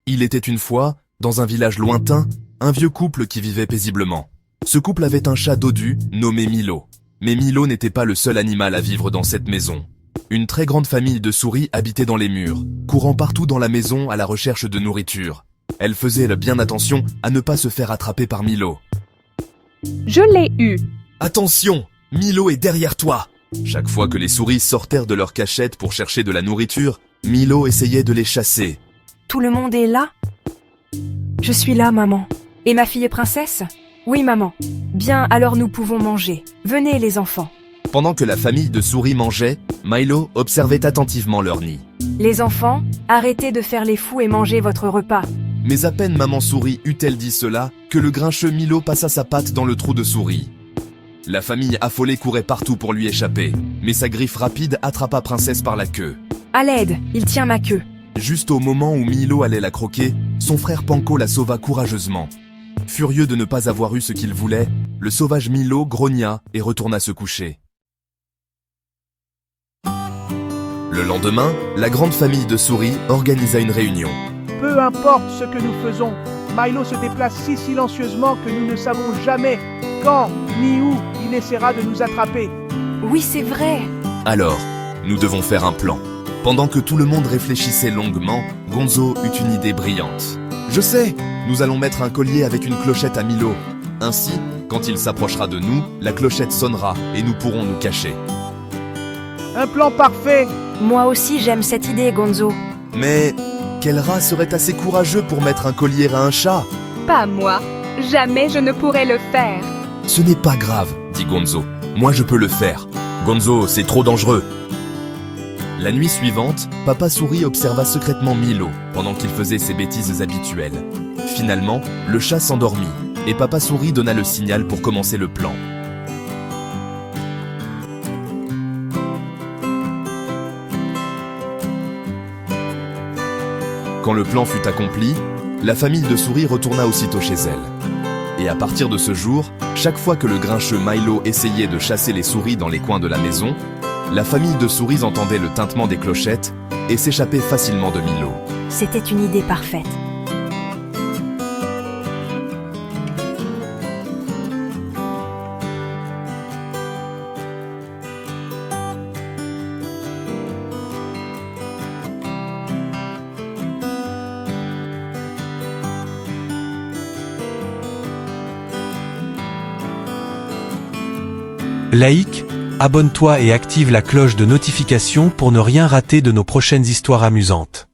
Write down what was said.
Il était une fois, dans un village lointain, un vieux couple qui vivait paisiblement. Ce couple avait un chat dodu nommé Milo. Mais Milo n'était pas le seul animal à vivre dans cette maison. Une très grande famille de souris habitait dans les murs, courant partout dans la maison à la recherche de nourriture. Elles faisaient bien attention à ne pas se faire attraper par Milo. Je l'ai eu. Attention, Milo est derrière toi. Chaque fois que les souris sortèrent de leur cachette pour chercher de la nourriture, Milo essayait de les chasser. Tout le monde est là? Je suis là, maman. Et ma fille est princesse? Oui, maman. Bien, alors nous pouvons manger. Venez, les enfants. Pendant que la famille de souris mangeait, Milo observait attentivement leur nid. Les enfants, arrêtez de faire les fous et mangez votre repas. Mais à peine maman souris eut-elle dit cela, que le grincheux Milo passa sa patte dans le trou de souris. La famille affolée courait partout pour lui échapper, mais sa griffe rapide attrapa Princesse par la queue. À l'aide, il tient ma queue. Juste au moment où Milo allait la croquer, son frère Panko la sauva courageusement. Furieux de ne pas avoir eu ce qu'il voulait, le sauvage Milo grogna et retourna se coucher. Le lendemain, la grande famille de souris organisa une réunion. Peu importe ce que nous faisons, Milo se déplace si silencieusement que nous ne savons jamais quand ni où il essaiera de nous attraper. Oui, c'est vrai. Alors, nous devons faire un plan. Pendant que tout le monde réfléchissait longuement, Gonzo eut une idée brillante. Je sais, nous allons mettre un collier avec une clochette à Milo. Ainsi, quand il s'approchera de nous, la clochette sonnera et nous pourrons nous cacher. Un plan parfait! Moi aussi, j'aime cette idée, Gonzo. Mais quel rat serait assez courageux pour mettre un collier à un chat? Pas moi. Jamais je ne pourrais le faire. Ce n'est pas grave, dit Gonzo. Moi je peux le faire. Gonzo, c'est trop dangereux. La nuit suivante, Papa Souris observa secrètement Milo pendant qu'il faisait ses bêtises habituelles. Finalement, le chat s'endormit et Papa Souris donna le signal pour commencer le plan. Quand le plan fut accompli, la famille de souris retourna aussitôt chez elle. Et à partir de ce jour, chaque fois que le grincheux Milo essayait de chasser les souris dans les coins de la maison, la famille de souris entendait le tintement des clochettes et s'échappait facilement de Milo. C'était une idée parfaite. Like, abonne-toi et active la cloche de notification pour ne rien rater de nos prochaines histoires amusantes.